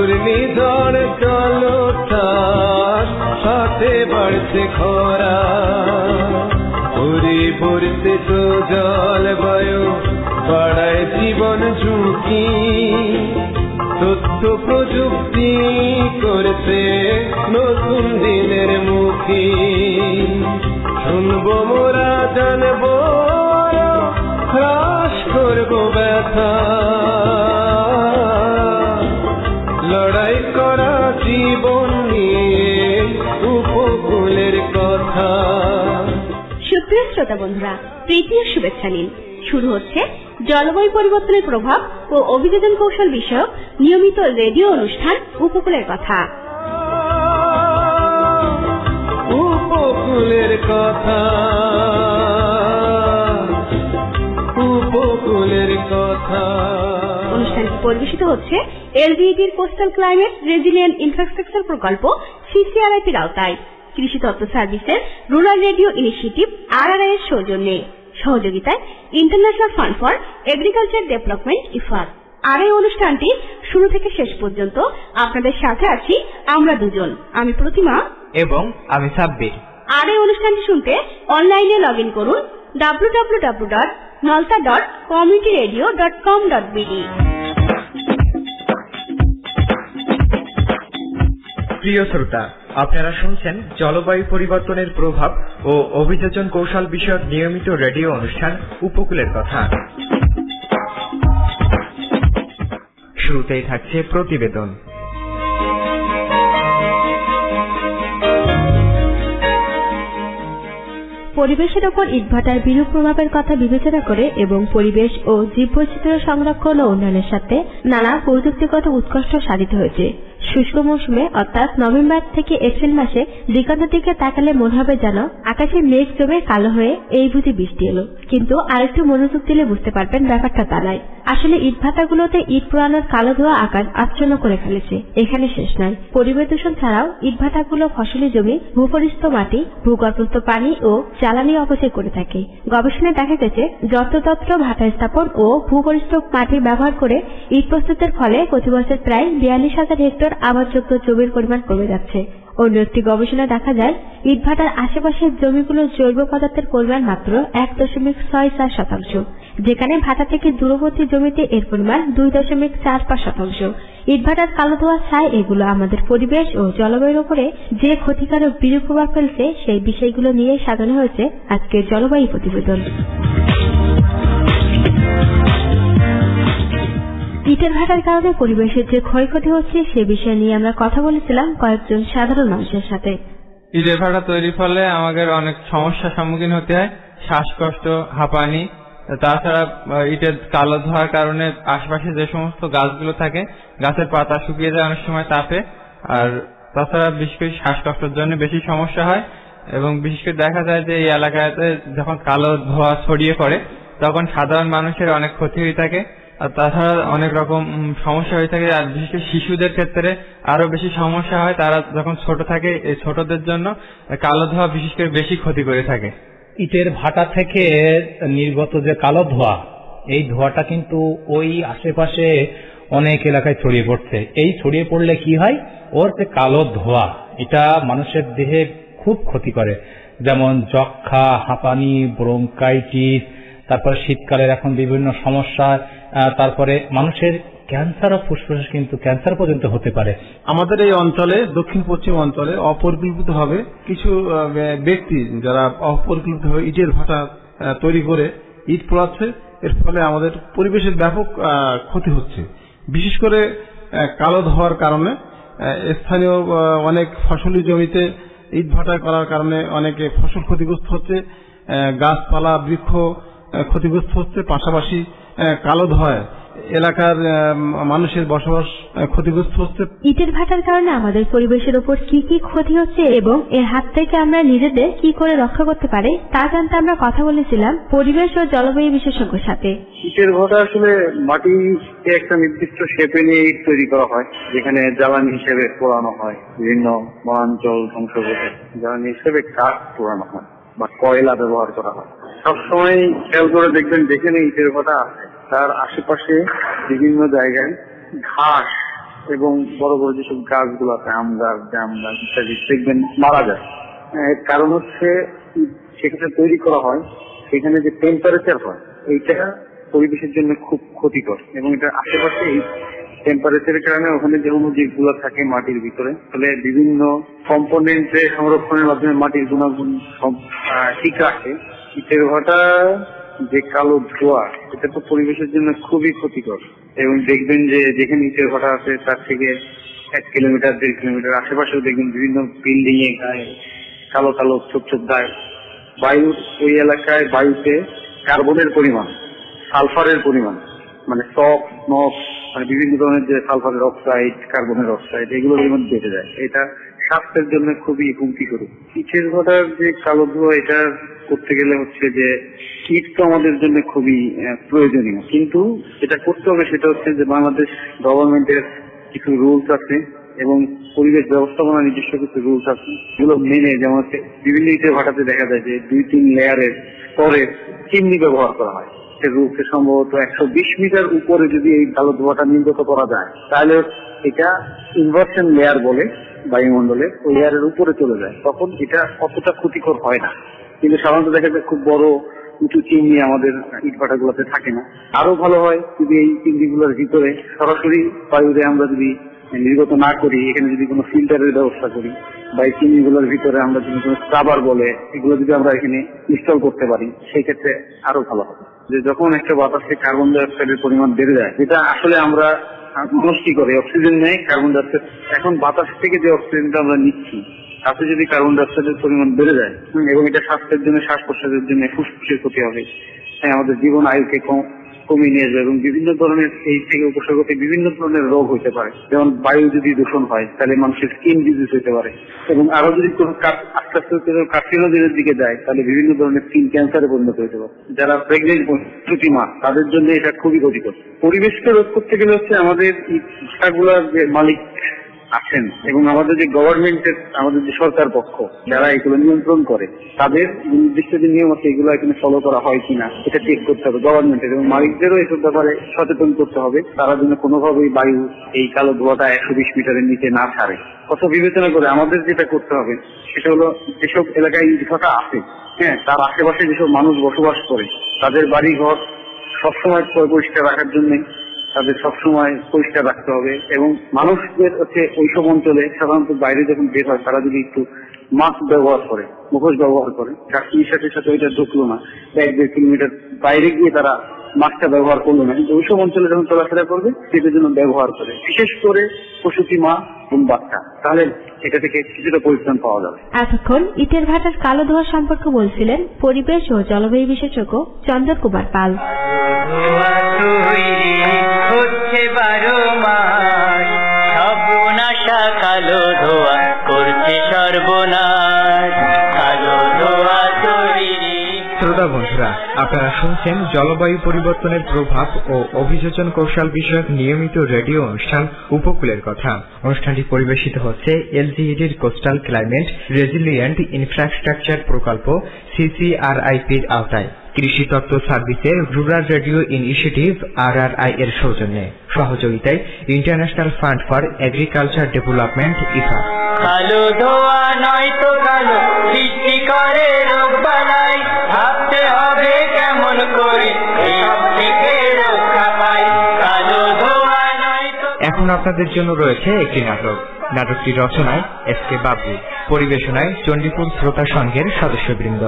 ঘূর্ণিঝড় জলোচ্ছ্বাস, সাথে বাড়ছে খরা, পরিবর্তিত জলবায়ু বাড়ায় জীবন ঝুঁকি। তথ্য প্রযুক্তি করছে নতুন দিনের মুখী। শুনবো মোরা, জানবো, হ্রাস করবো ব্যথা, লড়াই করা জীবন নিয়ে উপকূলের কথা। সুপ্রিয় শ্রোতা বন্ধুরা, তৃতীয় শুভেচ্ছা নিন। শুরু হচ্ছে জলবায়ু পরিবর্তনের প্রভাব ও অভিযোজন কৌশল বিষয়ক নিয়মিত রেডিও অনুষ্ঠান উপকূলের কথা। উপকূলের কথা, উপকূলের কথা। অনুষ্ঠানটি পরিবেশিত হচ্ছে এলবিইডির কোস্টাল ক্লাইমেট রেজিলিয়েন্ট ইনফ্রাস্ট্রাকচার প্রকল্প সিসিআরআইপির আওতায় কৃষি তত্ত্ব সার্ভিসের রুরাল রেডিও ইনিশিয়েটিভ RRI এর সৌজন্যে, সহযোগিতায় international fund for agriculture development IFAD. আর এই অনুষ্ঠানটি শুরু থেকে শেষ পর্যন্ত আপনাদের সাথে আছি আমরা দুজন, আমি প্রতিমা এবং আমি সাব্বির। আর এই অনুষ্ঠানটি শুনতে অনলাইনে লগ ইন করুন www.nalta.communityradio.com.bd। প্রিয় শ্রোতা, আপনারা শুনছেন জলবায়ু পরিবর্তনের প্রভাব ও অভিযোজন কৌশল বিষয়ক নিয়মিত রেডিও অনুষ্ঠান উপকূলের কথা। শুরুতেই থাকছে প্রতিবেদন। পরিবেশের ওপর ইটভাটার বিরূপ প্রভাবের কথা বিবেচনা করে এবং পরিবেশ ও জীববৈচিত্র্য সংরক্ষণ ও উন্নয়নের সাথে নানা প্রযুক্তিগত উৎকর্ষ সাধিত হয়েছে। শুষ্ক মৌসুমে অর্থাৎ নভেম্বর থেকে এপ্রিল মাসে দিগন্তের দিকে তাকালে মনে হবে যেন আকাশে মেঘ জমে কালো হয়ে এই বুঝি বৃষ্টি এলো। কিন্তু আরেকটু মনোযোগ দিলে বুঝতে পারবেন ব্যাপারটা তা নয়। আসলে ইটভাটাগুলোতে ইট পোড়ানোর কালো ধোঁয়া আকাশ আচ্ছন্ন করে ফেলেছে। এখানে শেষ নয়, পরিবেশ দূষণ ছাড়াও ইটভাটাগুলো ফসলি জমি, ভূপরিস্থ মাটি, ভূগর্ভস্থ পানি ও জ্বালানি অপচয় করে থাকে। গবেষণায় দেখা গেছে যত্রতত্র ভাটা স্থাপন ও ভূপরিস্থ মাটি ব্যবহার করে ইট প্রস্তুতের ফলে প্রতি বছর প্রায় 42,000 হেক্টর আবাদযোগ্য জমির পরিমাণ কমে যাচ্ছে। অন্য একটি গবেষণায় দেখা যায় ইটভাটার আশেপাশের জমিগুলোর জৈব পদার্থের পরিমাণ মাত্র 1.64%, যেখানে ভাটা থেকে দূরবর্তী জমিতে এর পরিমাণ 2.45%। ইটভাটার কালো ধোঁয়া ছাই এগুলো আমাদের পরিবেশ ও জলবায়ুর উপরে যে ক্ষতিকারক বিরূপ প্রভাব ফেলছে সেই বিষয়গুলো নিয়ে সাজানো হয়েছে আজকের জলবায়ু প্রতিবেদন। ইটের ভাটার কারণে পরিবেশের যে ক্ষয়ক্ষতি হচ্ছে সে বিষয় নিয়ে আমরা কথা বলেছিলাম কয়েকজন সাধারণ মানুষের সাথে। ইটের ভাটা তৈরির ফলে আমাদের অনেক সমস্যার সম্মুখীন হতে হয়, শ্বাসকষ্ট, হাঁপানি। তাছাড়া ইটের কালো ধোঁয়ার কারণে আশপাশে যে সমস্ত গাছগুলো থাকে গাছের পাতা শুকিয়ে যায় অনেক সময় তাপে। আর তাছাড়া বিশেষ করে শ্বাসকষ্টের জন্য বেশি সমস্যা হয় এবং বিশেষ করে দেখা যায় যে এই এলাকাতে যখন কালো ধোঁয়া ছড়িয়ে পড়ে তখন সাধারণ মানুষের অনেক ক্ষতি হয়ে থাকে। আর তাছাড়া অনেক রকম সমস্যা হয়ে থাকে। আর বিশেষ করে শিশুদের ক্ষেত্রে আরো বেশি সমস্যা হয়, তারা যখন ছোট থাকে এই ছোটদের জন্য কালো ধোঁয়া বিশেষ করে বেশি ক্ষতি করে থাকে। ইটের ভাটা থেকে নির্গত যে কালো ধোঁয়া, এই ধোঁয়াটা কিন্তু ওই আশেপাশে অনেক এলাকায় ছড়িয়ে পড়ছে। এই ছড়িয়ে পড়লে কি হয়, ওর যে কালো ধোঁয়া এটা মানুষের দেহে খুব ক্ষতি করে, যেমন যক্ষা, হাঁপানি, ব্রঙ্কাইটিস, তারপরে শীতকালের এখন বিভিন্ন সমস্যা, তারপরে মানুষের ক্যান্সার ও ফুসফুস কিন্তু ক্যান্সার পর্যন্ত হতে পারে। আমাদের এই অঞ্চলে দক্ষিণ পশ্চিম অঞ্চলে অপরিকল্পিতভাবে কিছু ব্যক্তি যারা অপরিকল্পিতভাবে ইটের ভাটা তৈরি করে ইট পোড়াচ্ছে, এর ফলে আমাদের পরিবেশের ব্যাপক ক্ষতি হচ্ছে। বিশেষ করে কালো ধোঁয়ার কারণে স্থানীয় অনেক ফসলি জমিতে ইট ভাটা করার কারণে অনেকে ফসল ক্ষতিগ্রস্ত হচ্ছে, গাছপালা বৃক্ষ ক্ষতিগ্রস্ত হচ্ছে, পাশাপাশি কালো ধোঁয়ায় এলাকার মানুষের বসবাস ক্ষতিগ্রস্ত হচ্ছে। ইটের ভাটার কারণে আমাদের পরিবেশের উপর কি কি ক্ষতি হচ্ছে এবং এর হাত থেকে আমরা নিজেদের কি করে রক্ষা করতে পারি তা জানতে আমরা কথা বলেছিলাম পরিবেশ ও জলবায়ু বিশেষজ্ঞের সাথে। ইটের ভাটা আসলে মাটিকে একটা নির্দিষ্ট শেপে নিয়ে ইট তৈরি করা হয়, যেখানে জ্বালানি হিসেবে পোড়ানো হয়, বিভিন্ন বনাঞ্চল ধ্বংস করে জ্বালানি হিসেবে কাঠ পোড়ানো হয় বা কয়লা ব্যবহার করা হয়। সবসময় খেয়াল করে দেখবেন, যেখানে ইটের ভাটা আছে তার আশেপাশে বিভিন্ন জায়গায় ঘাস এবং বড় বড় যেসব গাছগুলো আছে, আম গাছ, জাম গাছ ইত্যাদি, দেখবেন মারা যায়। এর কারণ হচ্ছে সেখানে তৈরি করা হয়, সেখানে যে টেম্পারেচার হয় এইটা পরিবেশের জন্য খুব ক্ষতিকর, এবং এটা আশেপাশে এই টেম্পারেচারের কারণে ওখানে যে অণুজীবগুলো থাকে মাটির ভিতরে, ফলে বিভিন্ন কম্পোনেন্টে সংরক্ষণের মাধ্যমে মাটির গুণাগুণ ঠিক রাখে। ইটের ভাটা যে কালো ধোঁয়া, এটা তো পরিবেশের জন্য খুবই ক্ষতিকর। এবং দেখবেন যে যেখানে ইটের ভাটা আছে তার থেকে 1 কিলোমিটার 1.5 কিলোমিটার আশেপাশেও দেখবেন বিভিন্ন বিল্ডিং এ গায়ে কালো কালো ছোপ ছোপ দায়। বায়ুর ওই এলাকায় বায়ুতে কার্বনের পরিমাণ, সালফারের পরিমাণ, মানে সক নক, মানে বিভিন্ন ধরনের যে সালফারের অক্সাইড, কার্বনের অক্সাইড, এগুলোর পরিমাণ বেড়ে যায়। এটা স্বাস্থ্যের জন্য খুবই হুমকিস্বরূপ। ইটের ভাটার যে কালো ধোঁয়া, এটা করতে গেলে হচ্ছে যে ইট তো আমাদের জন্য খুবই প্রয়োজনীয়, কিন্তু যেটা করতে হবে সেটা হচ্ছে যে বাংলাদেশ গভর্নমেন্টের কিছু রুলস আছে এবং পরিবেশ ব্যবস্থাপনা নিজস্ব কিছু রুলস আছে, এগুলো মেনে, যেমন হচ্ছে বিভিন্ন ইটের ভাটাতে দেখা যায় যে 2-3 লেয়ারের স্তরের চিমনি ব্যবহার করা হয়। সে রুলসে সম্ভবত 120 মিটার উপরে যদি এই কালো ধোঁয়াটা নির্গত করা যায়, তাহলে এটা ইনভার্সন লেয়ার বলে বায়ুমণ্ডলে, ওই লেয়ারের উপরে চলে যায়, তখন এটা অতটা ক্ষতিকর হয় না। কিন্তু সাধারণত দেখা যায় খুব বড় উঁচু চিমনি আমাদের ইট ভাটাগুলোতে থাকে না। আরো ভালো হয় যদি এই চিমনিগুলোর ভিতরে সরাসরি বায়ুতে আমরা যদি নির্গত না করি, এখানে যদি কোনো ফিল্টারের ব্যবস্থা করি, বা এই চিমনিগুলোর ভিতরে আমরা যদি কোনো স্ক্রাবার বলে এগুলো যদি আমরা এখানে ইনস্টল করতে পারি, সেই ক্ষেত্রে আরো ভালো হবে। যে যখন একটা বাতাসে কার্বন ডাই অক্সাইডের পরিমাণ বেড়ে যায়, যেটা আসলে আমরা মানুষ কি করে, অক্সিজেন নেই, কার্বন ডাই অক্সাইড, এখন বাতাস থেকে যে অক্সিজেনটা আমরা নিচ্ছি তাতে যদি কার্বন ডাই অক্সাইডের পরিমাণ বেড়ে যায়, এবং এটা স্বাস্থ্যের জন্য, শ্বাস প্রশ্বাসের জন্য ফুসফুসের ক্ষতি হবে, আমাদের জীবন আয়ুকে কমিয়ে নিয়ে যাবে, এবং বিভিন্ন ধরনের এই থেকে উপসর্গ বিভিন্ন ধরনের রোগ হতে পারে। যেমন বায়ু যদি দূষণ হয় তাহলে মানুষের স্কিন ডিজিজ হতে পারে, এবং আরো যদি কোনো আস্তে আস্তে কার্সিনোজেনের দিকে যায় তাহলে বিভিন্ন ধরনের স্কিন ক্যান্সারে পরিণত হতে পারে। যারা প্রেগনেন্ট প্রসূতি মা, তাদের জন্য এটা খুবই ক্ষতিকর। পরিবেশকে রোধ করতে গেলে হচ্ছে আমাদের এই ভাটাগুলোর যে মালিক আছেন এবং আমাদের যে গভর্নমেন্টের, আমাদের যে সরকার পক্ষ যারা এগুলো নিয়ন্ত্রণ করে, তাদের নির্দিষ্ট যে নিয়ম আছে এগুলো এখানে ফলো করা হয় কিনা এটা চেক করতে হবে গভর্নমেন্টের, এবং মালিকদেরও এসব ব্যাপারে সচেতন করতে হবে। তারা যেন কোনোভাবেই বায়ু এই কালো ধোঁয়াটা 120 মিটারের নিচে না ছাড়ে। কথা বিবেচনা করে আমাদের যেটা করতে হবে সেটা হলো, যেসব এলাকায় ইট ভাটা আছে, তার আশেপাশে যেসব মানুষ বসবাস করে, তাদের বাড়ি ঘর সবসময় পরিষ্কার রাখার জন্য তাদের সবসময় পরিষ্কার রাখতে হবে। এবং মানুষদের হচ্ছে ওইসব অঞ্চলে সাধারণত বাইরে যখন বের হয় তারা যদি একটু মাস্ক ব্যবহার করে, মুখোশ ব্যবহার করে, কাশ্মীর সাথে ওইটা ঢুকলো না, 1-1.5 কিলোমিটার বাইরে গিয়ে তারা মাস্কটা ব্যবহার করলো না, কিন্তু ওইসব অঞ্চলে যখন চলাফেরা করবে সেটার জন্য ব্যবহার করে, বিশেষ করে প্রসূতি মা এবং বাচ্চা, তাহলে এটা থেকে কিছুটা পরিত্রাণ পাওয়া যাবে। এতক্ষণ ইটের ভাটার কালো ধোঁয়া সম্পর্কে বলছিলেন পরিবেশ ও জলবায়ু বিশেষজ্ঞ চন্দন কুমার পাল। কালো ধোঁয়া করছে সর্বনাশ, কালো ধোঁয়া তৈরি। শ্রোতা বন্ধুরা, আপনারা শুনছেন জলবায়ু পরিবর্তনের প্রভাব ও অভিযোজন কৌশল বিষয়ক নিয়মিত রেডিও অনুষ্ঠান উপকূলের কথা। অনুষ্ঠানটি পরিবেশিত হচ্ছে এলজিইডির কোস্টাল ক্লাইমেট রেজিলিয়েন্ট ইনফ্রাস্ট্রাকচার প্রকল্প CCRIP-র আওতায় কৃষি তত্ত্ব সার্ভিসের রুরাল রেডিও ইনিশিয়েটিভ RRI এর সৌজন্যে, সহযোগিতায় international fund for agriculture development IFA। কালো ধোঁয়া নয় তো কালো সৃষ্টি করে রোগ বালাই, ভাবতে হবে কেমন করে এসব থেকে রক্ষা পাই। কালো ধোঁয়া নয় তো। এখন আপনাদের জন্য রয়েছে একটি নাটক। নাটকটি রচনায় SK বাবু, পরিবেশনায় চণ্ডীপুর শ্রোতা সংঘের সদস্যবৃন্দ।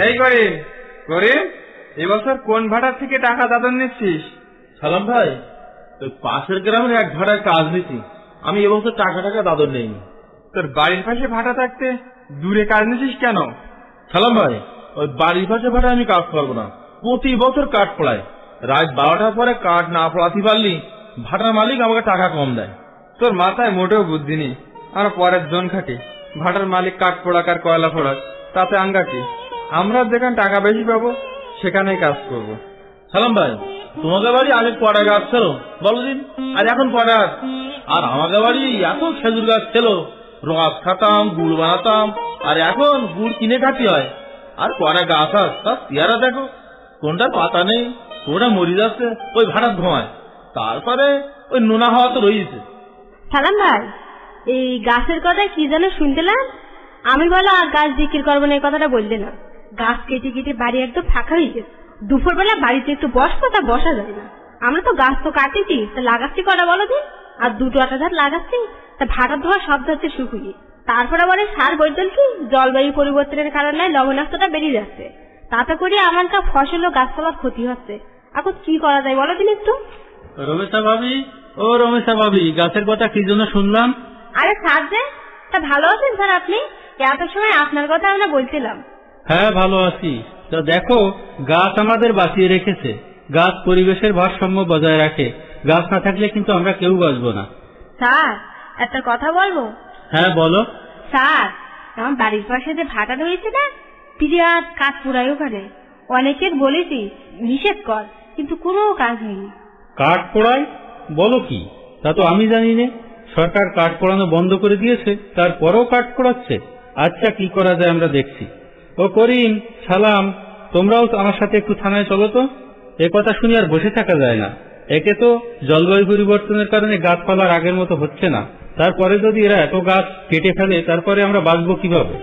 এই করিম, এবছর কোন ভাড়া থেকে টাকা দাদন নিচ্ছিস? সালাম ভাই, ওই পাশের গ্রামের এক ভাড়ায় কাজ নিচ্ছি, আমি এবছর টাকা দাদন নেইনি। তোর বাড়ির পাশে ভাড়া থাকতে দূরে কাজ নিচ্ছিস কেন? সালাম ভাই, ওই বাড়ির পাশে ভাড়া আমি কাজ করবো না, প্রতি বছর কাঠ পড়ায়, রাত 12টার পরে কাঠ না পড়াতে পারলি ভাড়ার মালিক আমাকে টাকা কম দেয়। তোর মাথায় মোটেও বুদ্ধি নেই। আমরা পরের জন খাটি, ভাড়ার মালিক কাঠ পোড়াক আর কয়লা পোড়াক, তাতে আঙ্গা কি? আমরা যেখানে টাকা বেশি পাবো সেখানেই কাজ করবো। সালাম ভাই, তোমাদের বাড়ি আগে কড়া গাছ ছিল বলো দিন, আর এখন কড়া, আর আমাদের বাড়ি এত খেজুর গাছ ছিল, রস খাতাম, গুড় বানাতাম, আর এখন গুড় কিনে খাতি হয়। আর কড়া গাছ তার চেহারা দেখো, কোনটার পাতা নেই, কোনটা মরি যাচ্ছে ওই ভাড়ার ধোঁয়ায়। তারপরে ওই নোনা হাওয়া তো রয়েছে। সালাম ভাই, এই গাছের কথা কি যেন শুনতেলাম? আমি বলো আর গাছ বিক্রি করবো না, এই কথাটা বলতে না। গাছ কেটে কেটে বাড়ি একদম ফাঁকা হয়ে গেছে। দুপুরবেলা বাড়িতে একটু বসবো, তা বসা যায় না। আমরা তো গাছ তো কাটেছি, তা লাগাচ্ছি কটা বলো দিন? আর 2-8 ধার লাগাচ্ছি, তা ভাড়ার ধোয়া শব্দ হচ্ছে শুকিয়ে। তারপরে আবার সার বৈদ্যুল কি জলবায়ু পরিবর্তনের কারণে লবণাক্তটা বেরিয়ে যাচ্ছে, তাতে করে আমার ফসল ও গাছপালার ক্ষতি হচ্ছে। এখন কি করা যায় বলো দিন একটু? রমেশা ভাবি, ও রমেশা ভাবি, গাছের কথা কি জন্য শুনলাম? আরে স্যার যে, তা ভালো আছেন স্যার আপনি? এত সময় আপনার কথা আমরা বলছিলাম। হ্যাঁ ভালো আছি। তা দেখো, গাছ আমাদের বাঁচিয়ে রেখেছে। গাছ পরিবেশের ভারসাম্য বজায় রাখে। গাছ না থাকলে কিন্তু আমরা কেউ বাঁচবো না। স্যার একটা কথা বলবো? হ্যাঁ বলো। স্যার, আমার বাড়ির পাশে যে ভাটা রয়েছে না, বিরাট কাঠ পোড়ায় ওখানে। অনেকের বলেছি নিষেধ কর, কিন্তু কোনো কাজ হয়নি। কাঠ পোড়ায়? বলো কি? তা তো আমি জানি না। সরকার কাঠ পোড়ানো বন্ধ করে দিয়েছে, তারপরেও কাঠ পোড়াচ্ছে। আচ্ছা, কি করা যায় আমরা দেখছি। ও করিম, সালাম, তোমরাও আমার সাথে একটু থানায় চলো তো। এ কথা শুনে আর বসে থাকা যায় না। একে তো জলবায়ু পরিবর্তনের কারণে গাছপালার আগের মতো হচ্ছে না, তারপরে যদি এরা এত গাছ কেটে ফেলে, তারপরে আমরা বাঁচবো কিভাবে?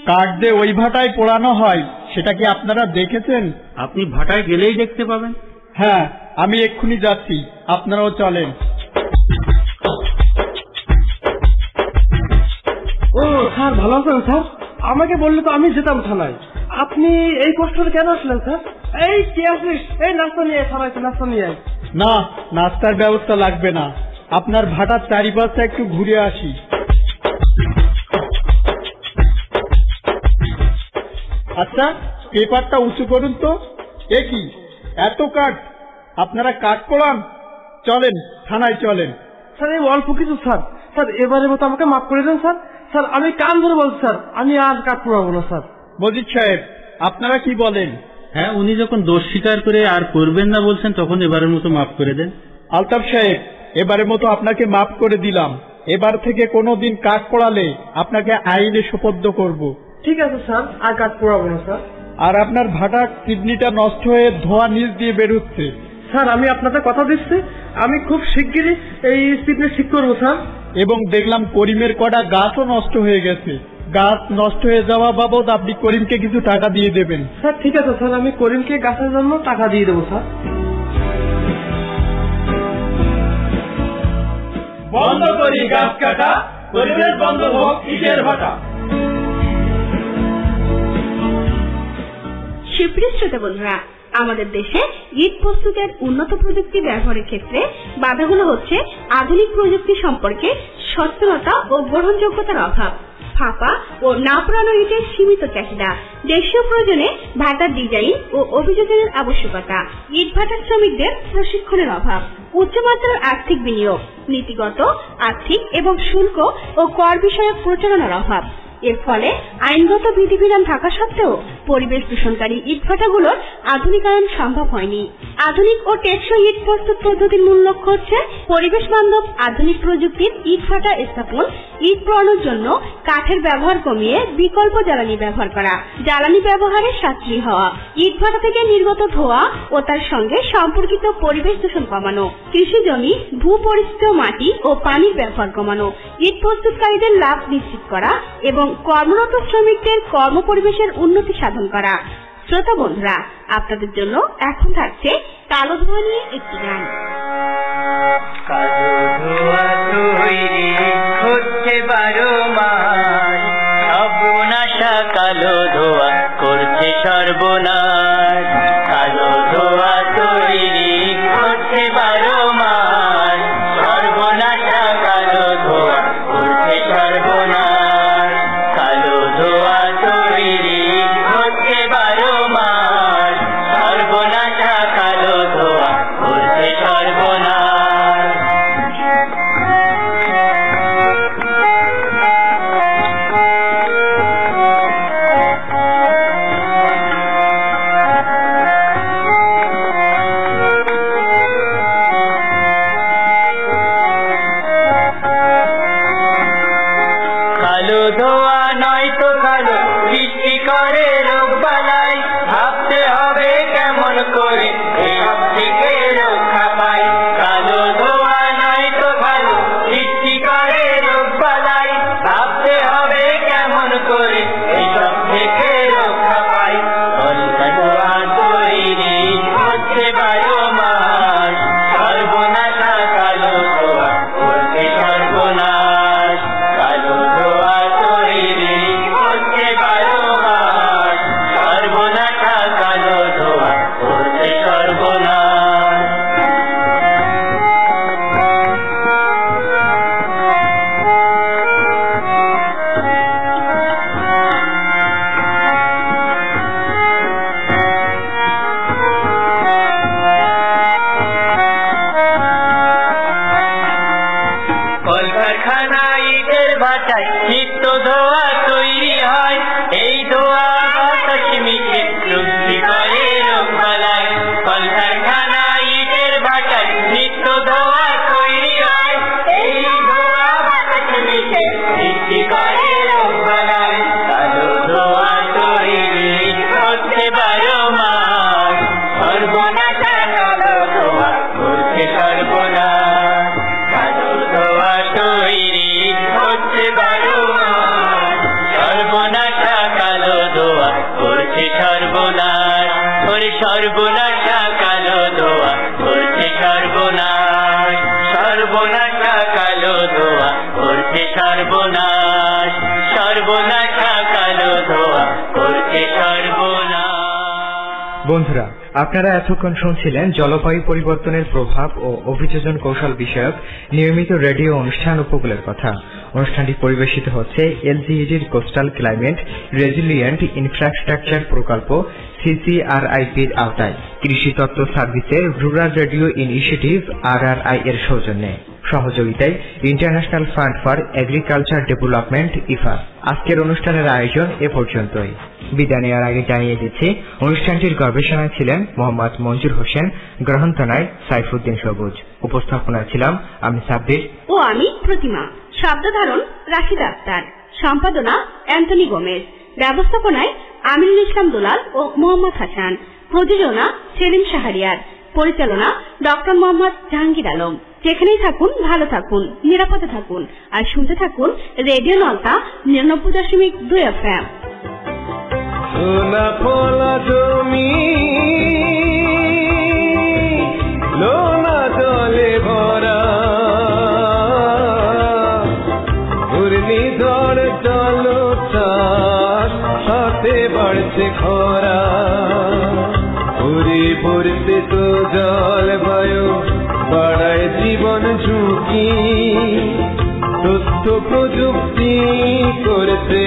কাঠ দিয়ে ওই ভাটায় পোড়ানো হয়, সেটা কি আপনারা দেখেছেন? আপনি ভাটায় গেলেই দেখতে পাবেন। হ্যাঁ, আমি এক্ষুনি যাচ্ছি, আপনারাও চলেন। ও স্যার, ভালো আছেন স্যার? আমাকে বললে তো আমি যেতাম থানায়। আপনি এই কষ্টটা কেন আসলেন স্যার? এই কে আসিস, এই নাস্তা নিয়ে থানায়, নাস্তা নিয়ে আয়। না, নাস্তার ব্যবস্থা লাগবে না, আপনার ভাটার চারিপাশে একটু ঘুরে আসি। আচ্ছা, পেপারটা উঁচু করুন তো। এ কি, এত কাঠ? আপনারা কাঠ পোড়ান? চলেন, থানায় চলেন। স্যার এই অল্প কিছু স্যার, স্যার এবারের মতো আমাকে মাফ করে দেন স্যার। স্যার আমি কান ধরে বলছি স্যার, আমি আর কাঠ পোড়াবো না স্যার। মজিদ সাহেব, আপনারা কি বলেন? হ্যাঁ, উনি যখন দোষ স্বীকার করে আর করবেন না বলছেন, তখন এবারের মতো মাফ করে দেন। আলতাফ সাহেব, এবারের মতো আপনাকে মাফ করে দিলাম। এবার থেকে কোনোদিন কাঠ পোড়ালে আপনাকে আইনে সোপর্দ করব। ঠিক আছে স্যার, আর কাঠ পোড়াবো না স্যার। আর আপনার ভাটার কিডনিটা নষ্ট হয়ে ধোঁয়া নিচ দিয়ে বেরোচ্ছে। স্যার আমি আপনাদের কথা দিচ্ছি, আমি খুব শিগগিরই এই চিমনি ঠিক করবো স্যার। এবং দেখলাম করিমের কটা গাছও নষ্ট হয়ে গেছে। গাছ নষ্ট হয়ে যাওয়া বাবদ আপনি করিমকে কিছু টাকা দিয়ে দেবেন। স্যার ঠিক আছে স্যার, আমি করিমকে গাছের জন্য টাকা দিয়ে দেবো স্যার। বন্ধ করি গাছ কাটা, পরিবেশ বন্ধ হোক ইটের ভাটা। সুপ্রিয় শ্রোতা বন্ধুরা, আমাদের দেশে ইট প্রস্তুতের উন্নত প্রযুক্তি ব্যবহারের ক্ষেত্রে বাধাগুলো হচ্ছে আধুনিক প্রযুক্তি সম্পর্কে সচেতনতা ও গ্রহণযোগ্যতার অভাব, ফাঁপা ও না পুরানো ইটের সীমিত চাহিদা, দেশীয় প্রয়োজনে ভাটার ডিজাইন ও অভিযোজনের আবশ্যকতা, ইট ভাটার শ্রমিকদের প্রশিক্ষণের অভাব, উচ্চমাত্রার আর্থিক বিনিয়োগ, নীতিগত, আর্থিক এবং শুল্ক ও কর বিষয়ক প্রচারণার অভাব। এর ফলে আইনগত বিধিবিধান থাকা সত্ত্বেও পরিবেশ দূষণকারী ইটভাটাগুলোর আধুনিকায়ন সম্ভব হয়নি। আধুনিক ও টেকসই ইট প্রস্তুত পদ্ধতির মূল লক্ষ্য হচ্ছে পরিবেশ বান্ধব আধুনিক প্রযুক্তির ইটভাটা স্থাপন, ইট পোড়ানোর জন্য কাঠের ব্যবহার কমিয়ে বিকল্প জ্বালানি ব্যবহার করা, জ্বালানি ব্যবহারে সাশ্রয়ী হওয়া, ইটভাটা থেকে নির্গত ধোঁয়া ও তার সঙ্গে সম্পর্কিত পরিবেশ দূষণ কমানো, কৃষি জমি, ভূপরিস্থিত মাটি ও পানির ব্যবহার কমানো, ইট প্রস্তুতকারীদের লাভ নিশ্চিত করা এবং কর্মরত শ্রমিকদের কর্মপরিবেশের উন্নতি সাধন করা। শ্রোতা বন্ধুরা, আপনাদের জন্য এখন থাকছে কালো ধোঁয়া নিয়ে একটি গান। কালো ধোঁয়া তৈরি হচ্ছে 12 মাস, সর্বনাশা কালো ধোঁয়া করছে সর্বনাশ। কালো ধোঁয়া তৈরি হচ্ছে 12 মাস, সর্বনাশা কালো ধোঁয়া করছে সর্বনাশ। কালো ধোঁয়া তৈরি হচ্ছে 12 মাস, সর্বনাশা কালো ধোঁয়া করছে সর্বনাশ। ভাটায় নিত্য ধোয়া তৈরি হয়, এই ধোয়া বাতাস মিশে রুদ্ধি করে রোগবালাই। কলকারখানা ইটের ভাটায় নিত্য ধোয়া তৈরি হয়, এই ধোয়া বাতাস মিশে রুদ্ধি করে রোগবালাই। কালো ধোয়া তৈরি হচ্ছে 12 মাস, সর্বনাশা কালো ধোয়া করছে সর্বনাশ। কালো ধোয়া তৈরি হচ্ছে 12 মাস, সর্বনাশা কালো ধোয়া করছে সর্বনাশ। ওরে সর্বনাশা কালো ধোয়া করছে সর্বনাশ, সর্বনাশা কালো ধোয়া করছে সর্বনাশ, সর্বনাশা কালো ধোয়া করছে সর্বনাশ। বন্ধুরা, আপনারা এতক্ষণ শুনছিলেন জলবায়ু পরিবর্তনের প্রভাব ও অভিযোজন কৌশল বিষয়ক নিয়মিত রেডিও অনুষ্ঠান উপকূলের কথা। অনুষ্ঠানটি পরিবেশিত হচ্ছে এলজিইডির কোস্টাল ক্লাইমেট রেজিলিয়েন্ট ইনফ্রাস্ট্রাকচার প্রকল্প CCRIP-র আওতায় কৃষি তত্ত্ব সার্ভিসের রুরাল রেডিও ইনিশিয়েটিভ RRI এর সৌজন্যে, সহযোগিতায় international fund for agriculture development IFA। আজকের অনুষ্ঠানের আয়োজন এ পর্যন্তই। বিদায় নেওয়ার আগে জানিয়ে দিচ্ছি, অনুষ্ঠানটির গবেষণায় ছিলেন মোহাম্মদ মঞ্জুর হোসেন, গ্রহণতনায় সাইফুদ্দিন সবুজ, উপস্থাপনায় ছিলাম আমি সাব্বির ও আমি প্রতিমা, শব্দ ধারণ রাশিদ আক্তার, সম্পাদনা অ্যান্টনি গোমেজ, ব্যবস্থাপনায় আমিনুল ইসলাম দুলাল ও মোহাম্মদ হাসান, প্রযোজনা সেলিম শাহরিয়ার, পরিচালনা ডক্টর মোহাম্মদ জাহাঙ্গীর আলম। যেখানেই থাকুন ভালো থাকুন, নিরাপদে থাকুন আর শুনতে থাকুন রেডিও নলতা 99.2 FM। সোনা ফলা জমি লোনা জলে ভরা, ঘূর্ণিঝড় জলোচ্ছ্বাস সাথে বাড়ছে খরা, ঘুরে পড়তে তো জলবায়ু বাড়ায় জীবন ঝুঁকি, তথ্য প্রযুক্তি করতে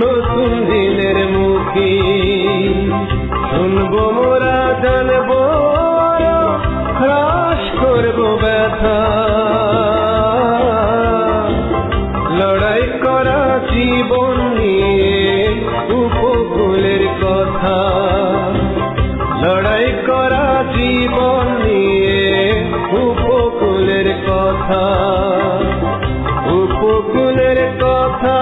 নতুন দিনের মুখী, শুনবো মোরা জানবো হ্রাস করবো ব্যথা, লড়াই করা জীবন নিয়ে উপকূলের কথা, লড়াই করা জীবন নিয়ে উপকূলের কথা, উপকূলের কথা,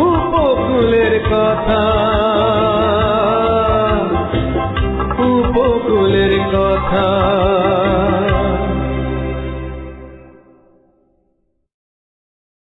উপকূলের কথা, উপকূলের কথা।